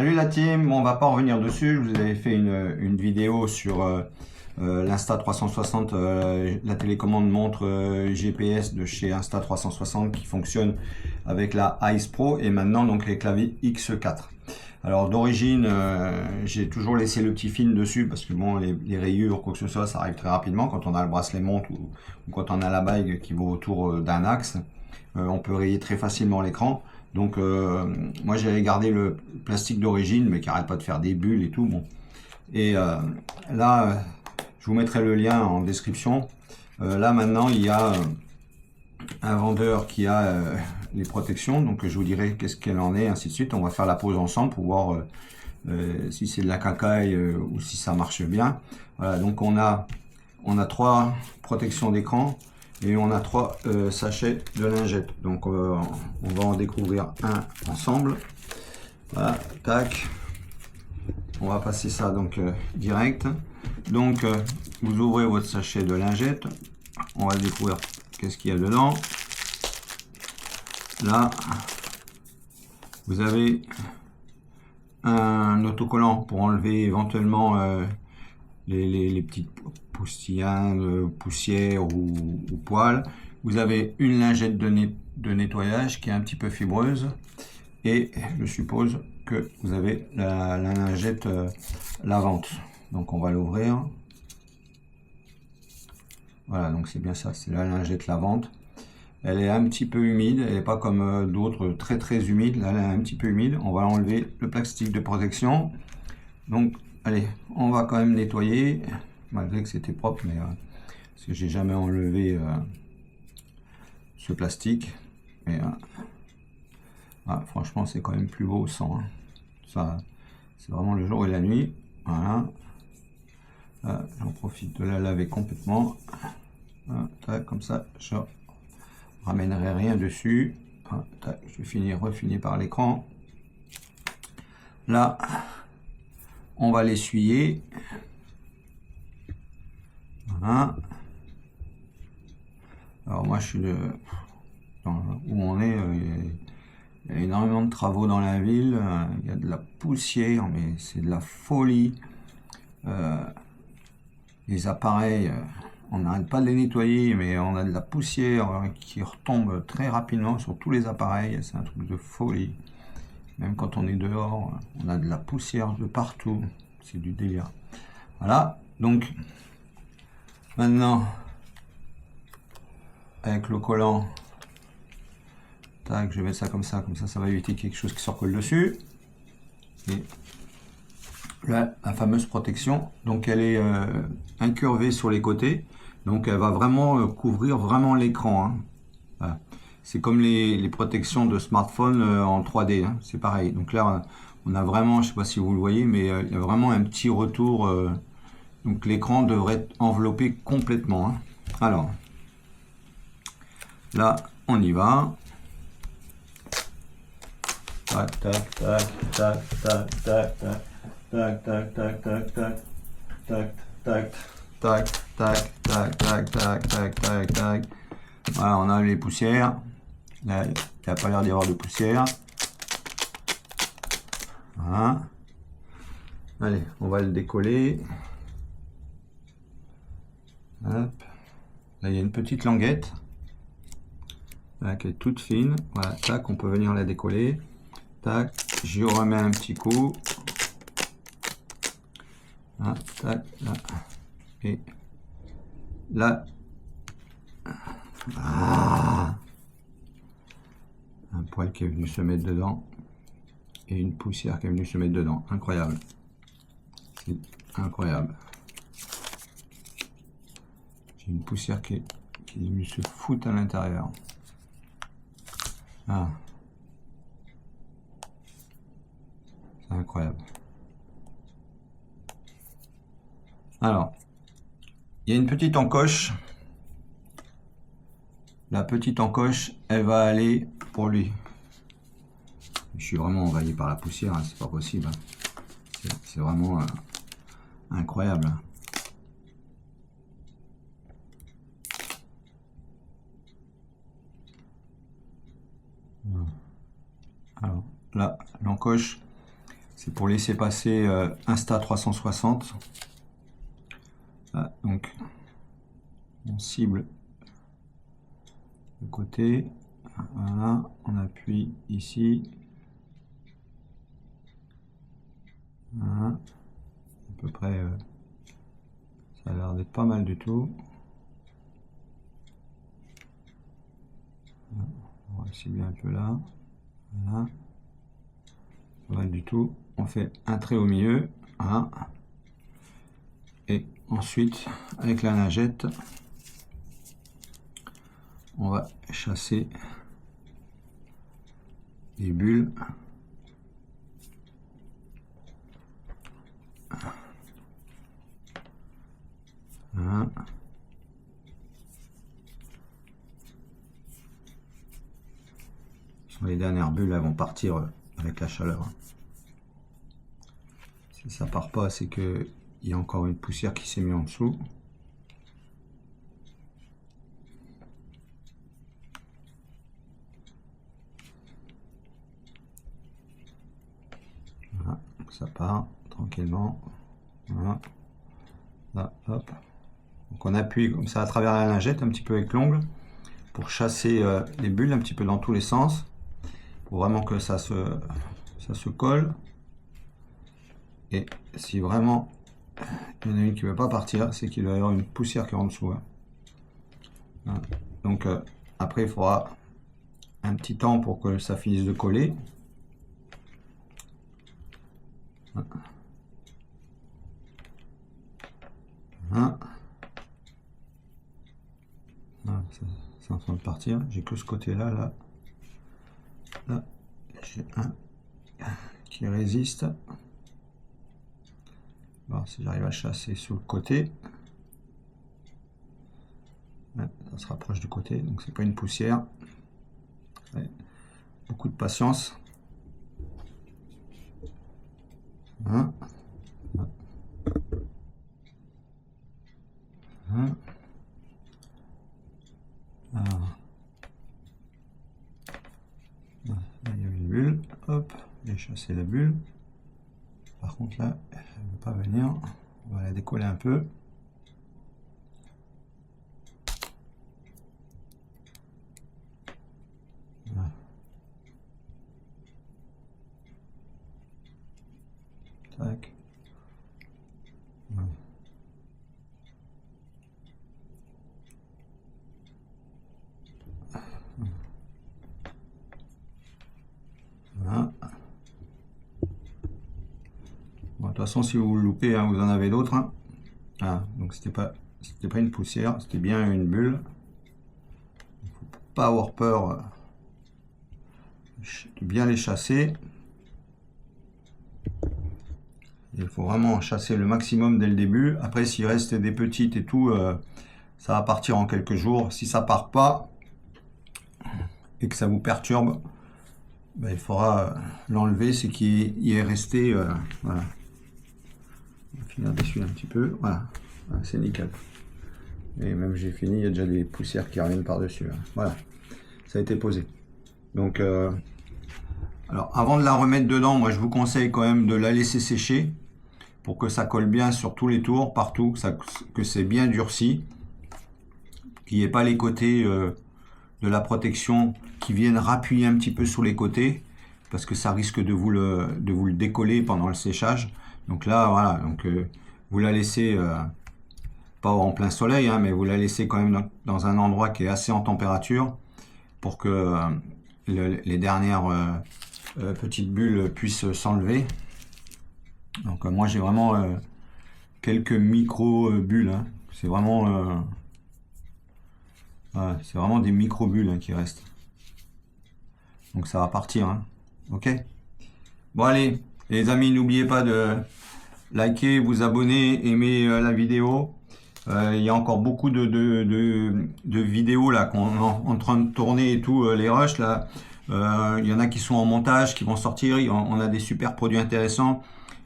Salut la team, bon, on va pas revenir dessus, je vous avais fait une vidéo sur l'Insta360, la télécommande montre GPS de chez Insta360 qui fonctionne avec la Ice Pro et maintenant donc les claviers X4. Alors d'origine, j'ai toujours laissé le petit film dessus parce que bon, les rayures, quoi que ce soit, ça arrive très rapidement quand on a le bracelet montre ou quand on a la bague qui vaut autour d'un axe. On peut rayer très facilement l'écran. Donc moi j'avais gardé le plastique d'origine mais qui arrête pas de faire des bulles et tout. Bon. Et là, je vous mettrai le lien en description. Là maintenant il y a un vendeur qui a les protections, donc je vous dirai qu'est-ce qu'elle en est, ainsi de suite. On va faire la pause ensemble pour voir si c'est de la cacaille ou si ça marche bien. Voilà, donc on a 3 protections d'écran et on a 3 sachets de lingettes. Donc on va en découvrir un ensemble. Voilà, tac. On va passer ça donc direct. Donc vous ouvrez votre sachet de lingettes. On va découvrir qu'est-ce qu'il y a dedans. Là, vous avez un autocollant pour enlever éventuellement les petites poussières ou poils. Vous avez une lingette de nettoyage qui est un petit peu fibreuse. Et je suppose que vous avez la lingette lavante. Donc on va l'ouvrir. Voilà, donc c'est bien ça, c'est la lingette lavante. Elle est un petit peu humide, elle n'est pas comme d'autres très humide. Là, elle est un petit peu humide. On va enlever le plastique de protection. Donc, allez, on va quand même nettoyer, malgré que c'était propre, mais parce que j'ai jamais enlevé ce plastique. Mais franchement, c'est quand même plus beau sans. Hein. Ça, c'est vraiment le jour et la nuit. Voilà. J'en profite de la laver complètement. Comme ça, je ramènerai rien dessus. Je vais refinir par l'écran. Là, on va l'essuyer. Voilà. Alors moi, je suis où on est. Il y a énormément de travaux dans la ville. Il y a de la poussière, mais c'est de la folie. Les appareils, on n'arrête pas de les nettoyer, mais on a de la poussière qui retombe très rapidement sur tous les appareils. C'est un truc de folie. Même quand on est dehors, on a de la poussière de partout. C'est du délire. Voilà. Donc, maintenant, avec le collant, tac, je vais mettre ça, ça va éviter quelque chose qui se recolle dessus. Et là, la fameuse protection, donc elle est incurvée sur les côtés, donc elle va vraiment couvrir vraiment l'écran. Hein. Voilà. C'est comme les protections de smartphone en 3D, hein. C'est pareil. Donc là, on a vraiment, je sais pas si vous le voyez, mais il y a vraiment un petit retour. Donc l'écran devrait être enveloppé complètement. Hein. Alors, là, on y va. Tac, tac, tac, tac, tac, tac, tac. Tac, tac, tac, tac, tac, tac, tac, tac, tac, tac, tac, tac, tac, tac, tac. Voilà, on a les poussières. Là, il n'y a pas l'air d'y avoir de poussière. Voilà. Allez, on va le décoller. Hop. Là, il y a une petite languette. Là, qui est toute fine. Voilà, tac, on peut venir la décoller. Tac, j'y remets un petit coup. Là, tac, là. Et là, un poil qui est venu se mettre dedans et une poussière qui est venue se mettre dedans. Incroyable. C'est incroyable. J'ai une poussière qui est venue se foutre à l'intérieur. Ah. C'est incroyable. Alors, il y a une petite encoche. La petite encoche, elle va aller pour lui. Je suis vraiment envahi par la poussière, hein, c'est pas possible. Hein. C'est vraiment incroyable. Alors là, l'encoche, c'est pour laisser passer Insta360. Donc on cible le côté, voilà, on appuie ici, voilà, à peu près, ça a l'air d'être pas mal du tout. On va cibler un peu là, voilà, pas mal du tout. On fait un trait au milieu, voilà. Et ensuite, avec la lingette, on va chasser les bulles. Voilà. Les dernières bulles, elles vont partir avec la chaleur. Si ça part pas, c'est que il y a encore une poussière qui s'est mise en dessous. Voilà, ça part tranquillement. Voilà. Là, hop. Donc on appuie comme ça à travers la lingette, un petit peu avec l'ongle, pour chasser les bulles un petit peu dans tous les sens, pour vraiment que ça se colle. Et si vraiment il y en a une qui ne veut pas partir, c'est qu'il va y avoir une poussière qui est en dessous. Voilà. Donc après il faudra un petit temps pour que ça finisse de coller. Voilà. Voilà, c'est en train de partir. J'ai que ce côté là, là j'ai un qui résiste. Voir si j'arrive à chasser sur le côté. Ouais, ça se rapproche du côté, donc c'est pas une poussière. Ouais, beaucoup de patience. Hein. Hein. Alors. Là, il y a une bulle. Hop, j'ai chassé la bulle. Par contre là, elle ne veut pas venir. On va la décoller un peu. Voilà. Tac. Voilà. Voilà. Bon, de toute façon, si vous le loupez, hein, vous en avez d'autres. Hein. Ah, donc c'était pas une poussière, c'était bien une bulle. Il ne faut pas avoir peur de bien les chasser. Il faut vraiment chasser le maximum dès le début. Après, s'il reste des petites et tout, ça va partir en quelques jours. Si ça part pas et que ça vous perturbe, ben, il faudra l'enlever, c'est qu'il est resté. Voilà. On va finir d'essuyer un petit peu. Voilà, voilà, c'est nickel. Et même j'ai fini, il y a déjà des poussières qui reviennent par-dessus. Voilà, ça a été posé. Donc, alors avant de la remettre dedans, moi je vous conseille quand même de la laisser sécher pour que ça colle bien sur tous les tours, partout, que c'est bien durci, qu'il n'y ait pas les côtés de la protection qui viennent rappuyer un petit peu sur les côtés, parce que ça risque de vous le décoller pendant le séchage. Donc là, voilà, donc vous la laissez pas en plein soleil, hein, mais vous la laissez quand même dans un endroit qui est assez en température pour que les dernières petites bulles puissent s'enlever. Donc moi j'ai vraiment quelques micro bulles, hein. C'est vraiment des micro bulles, hein, qui restent. Donc ça va partir, hein. Ok. Bon allez les amis, n'oubliez pas de liker, vous abonner, aimer la vidéo. Il y a encore beaucoup de vidéos là qu'on est en train de tourner et tout, les rushs là. Il y en a qui sont en montage, qui vont sortir. On a des super produits intéressants.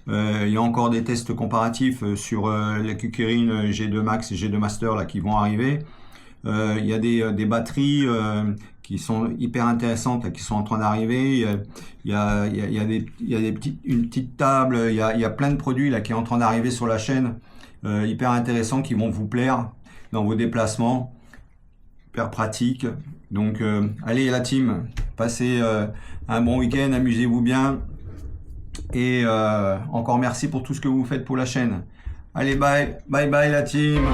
Il y a encore des tests comparatifs sur la Kukirin G2 Max et G2 Master là qui vont arriver. Il y a des batteries qui sont hyper intéressantes, qui sont en train d'arriver. Il y a une petite table, il y a plein de produits là qui est en train d'arriver sur la chaîne, hyper intéressants, qui vont vous plaire dans vos déplacements, hyper pratique. Donc allez la team, passez un bon week-end, amusez-vous bien, et encore merci pour tout ce que vous faites pour la chaîne. Allez, bye bye la team.